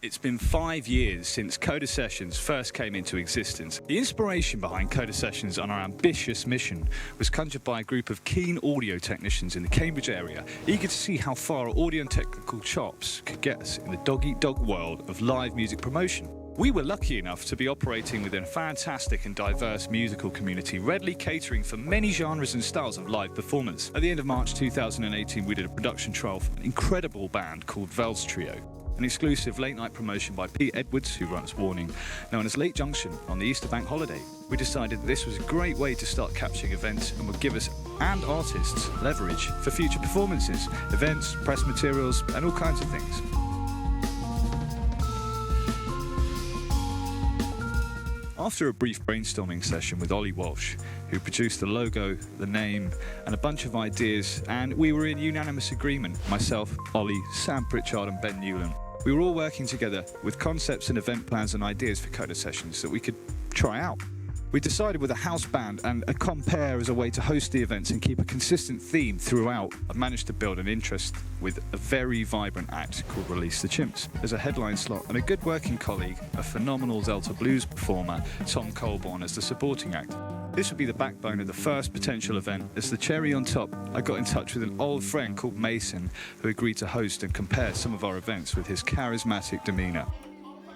It's been 5 years since Coda Sessions first came into existence. The inspiration behind Coda Sessions and our ambitious mission was conjured by a group of keen audio technicians in the Cambridge area, eager to see how far our audio and technical chops could get us in the dog-eat-dog world of live music promotion. We were lucky enough to be operating within a fantastic and diverse musical community, readily catering for many genres and styles of live performance. At the end of March 2018, we did a production trial for an incredible band called Vel's Trio, an exclusive late-night promotion by Pete Edwards, who runs Warning, known as Late Junction, on the Easter Bank holiday. We decided that this was a great way to start capturing events and would give us and artists leverage for future performances, events, press materials, and all kinds of things. After a brief brainstorming session with Ollie Walsh, who produced the logo, the name, and a bunch of ideas, and we were in unanimous agreement, myself, Ollie, Sam Pritchard and Ben Newland. We were all working together with concepts and event plans and ideas for Coda Sessions that we could try out. We decided with a house band and a compere as a way to host the events and keep a consistent theme throughout. I've managed to build an interest with a very vibrant act called Release the Chimps as a headline slot, and a good working colleague, a phenomenal Delta blues performer, Tom Colborne, as the supporting act. This would be the backbone of the first potential event. As the cherry on top, I got in touch with an old friend called Mason, who agreed to host and compare some of our events with his charismatic demeanour.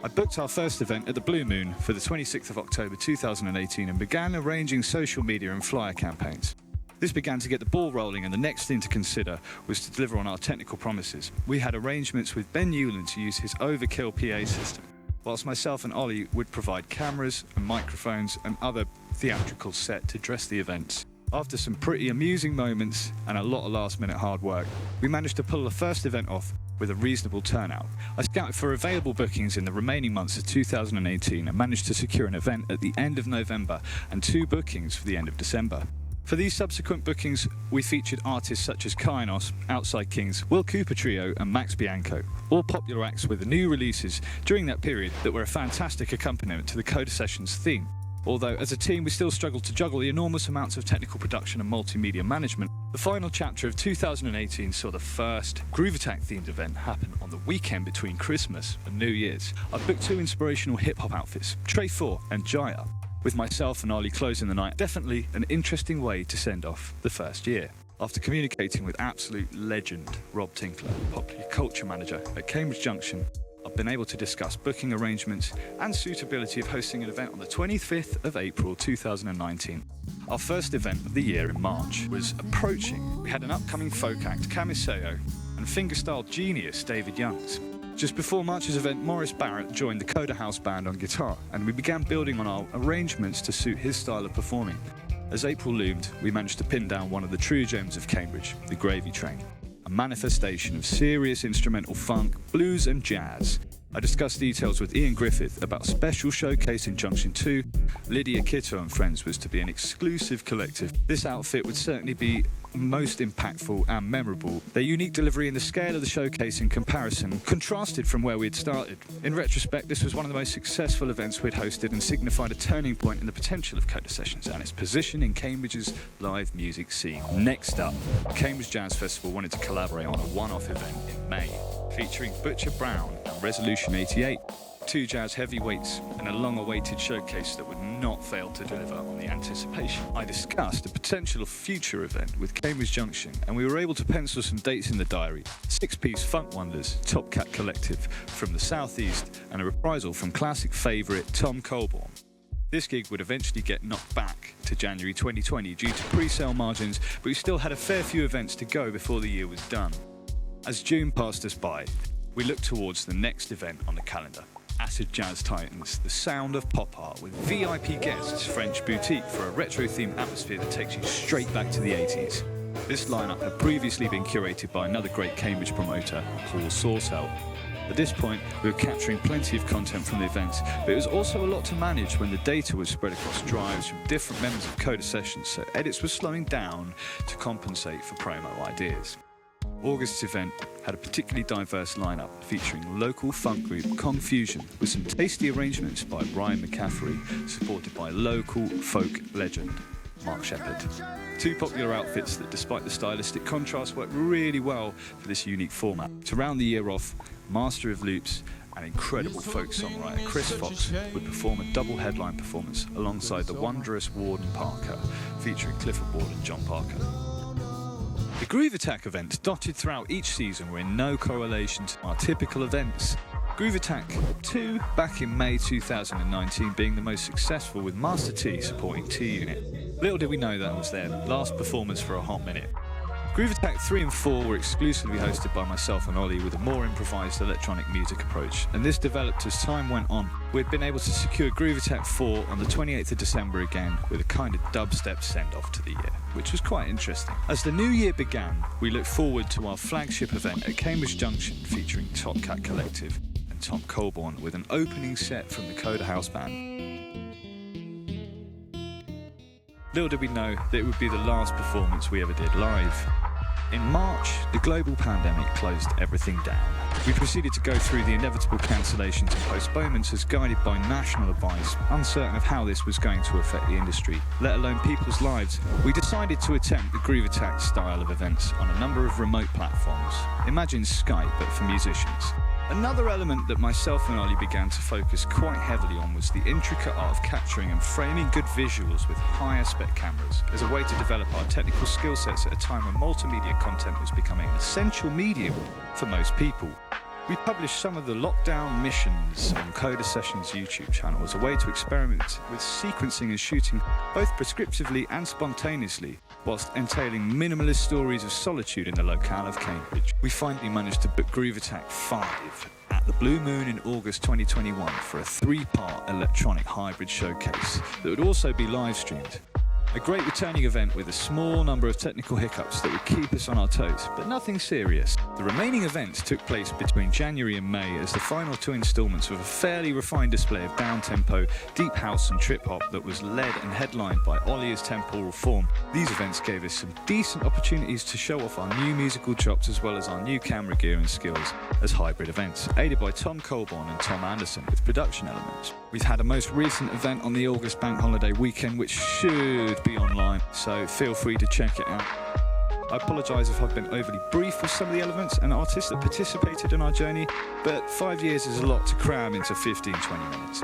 I booked our first event at the Blue Moon for the 26th of October 2018 and began arranging social media and flyer campaigns. This began to get the ball rolling, and the next thing to consider was to deliver on our technical promises. We had arrangements with Ben Newland to use his Overkill PA system, whilst myself and Ollie would provide cameras and microphones and other theatrical set to dress the events. After some pretty amusing moments and a lot of last-minute hard work, we managed to pull the first event off with a reasonable turnout. I scouted for available bookings in the remaining months of 2018 and managed to secure an event at the end of November and 2 bookings for the end of December. For these subsequent bookings, we featured artists such as Kainos, Outside Kings, Will Cooper Trio and Max Bianco, all popular acts with new releases during that period that were a fantastic accompaniment to the Coda Sessions theme. Although, as a team, we still struggled to juggle the enormous amounts of technical production and multimedia management. The final chapter of 2018 saw the first Groove Attack-themed event happen on the weekend between Christmas and New Year's. I booked 2 inspirational hip-hop outfits, Trey 4 and Jaya, with myself and Ollie closing the night. Definitely an interesting way to send off the first year. After communicating with absolute legend Rob Tinkler, popular culture manager at Cambridge Junction, I've been able to discuss booking arrangements and suitability of hosting an event on the 25th of April 2019. Our first event of the year in March was approaching. We had an upcoming folk act, Camiseo, and fingerstyle genius David Youngs. Just before March's event, Maurice Barrett joined the Coda House Band on guitar, and we began building on our arrangements to suit his style of performing. As April loomed, we managed to pin down one of the true gems of Cambridge, the Gravy Train, a manifestation of serious instrumental funk, blues and jazz. I discussed details with Ian Griffith about a special showcase in Junction 2. Lydia Kitto and Friends was to be an exclusive collective. This outfit would certainly be most impactful and memorable. Their unique delivery and the scale of the showcase in comparison contrasted from where we had started. In retrospect, this was one of the most successful events we'd hosted and signified a turning point in the potential of Coda Sessions and its position in Cambridge's live music scene. Next up, Cambridge Jazz Festival wanted to collaborate on a one-off event in May, featuring Butcher Brown and Resolution 88. 2 jazz heavyweights and a long-awaited showcase that would not fail to deliver on the anticipation. I discussed a potential future event with Cambridge Junction, and we were able to pencil some dates in the diary. 6-piece Funk Wonders, Top Cat Collective from the Southeast, and a reprisal from classic favourite Tom Colborne. This gig would eventually get knocked back to January 2020 due to pre-sale margins, but we still had a fair few events to go before the year was done. As June passed us by, we looked towards the next event on the calendar. Acid Jazz Titans, the sound of pop art with VIP guests, French Boutique for a retro-themed atmosphere that takes you straight back to the 80s. This lineup had previously been curated by another great Cambridge promoter, Paul Sorsell. At this point, we were capturing plenty of content from the events, but it was also a lot to manage when the data was spread across drives from different members of Coda Sessions, so edits were slowing down to compensate for promo ideas. August's event had a particularly diverse lineup featuring local funk group Confusion with some tasty arrangements by Ryan McCaffrey, supported by local folk legend Mark Shepherd. 2 popular outfits that, despite the stylistic contrast, worked really well for this unique format. To round the year off, Master of Loops and incredible folk songwriter Chris Fox would perform a double headline performance alongside the wondrous Warden Parker, featuring Clifford Ward and John Parker. The Groove Attack events dotted throughout each season were in no correlation to our typical events. Groove Attack 2 back in May 2019 being the most successful, with Master T supporting T-Unit. Little did we know that was their last performance for a hot minute. Groove Attack 3 and 4 were exclusively hosted by myself and Ollie with a more improvised electronic music approach, and this developed as time went on. We'd been able to secure Groove Attack 4 on the 28th of December again, with a kind of dubstep send-off to the year, which was quite interesting. As the new year began, we looked forward to our flagship event at Cambridge Junction featuring Top Cat Collective and Tom Colborne with an opening set from the Coda House Band. Little did we know that it would be the last performance we ever did live. In March, the global pandemic closed everything down. We proceeded to go through the inevitable cancellations and postponements as guided by national advice, uncertain of how this was going to affect the industry, let alone people's lives. We decided to attempt the Groove Attack style of events on a number of remote platforms. Imagine Skype, but for musicians. Another element that myself and Ollie began to focus quite heavily on was the intricate art of capturing and framing good visuals with higher spec cameras as a way to develop our technical skill sets at a time when multimedia content was becoming an essential medium for most people. We published some of the lockdown missions on Coda Sessions YouTube channel as a way to experiment with sequencing and shooting both prescriptively and spontaneously, whilst entailing minimalist stories of solitude in the locale of Cambridge. We finally managed to book Groove Attack 5 at the Blue Moon in August 2021 for a 3-part electronic hybrid showcase that would also be live streamed. A great returning event with a small number of technical hiccups that would keep us on our toes, but nothing serious. The remaining events took place between January and May as the final 2 instalments of a fairly refined display of down-tempo, deep house and trip-hop that was led and headlined by Ollie as Temporal Form. These events gave us some decent opportunities to show off our new musical chops as well as our new camera gear and skills as hybrid events, aided by Tom Colborne and Tom Anderson with production elements. We've had a most recent event on the August bank holiday weekend which should be online, so feel free to check it out. I apologise if I've been overly brief with some of the elements and artists that participated in our journey, but 5 years is a lot to cram into 15-20 minutes.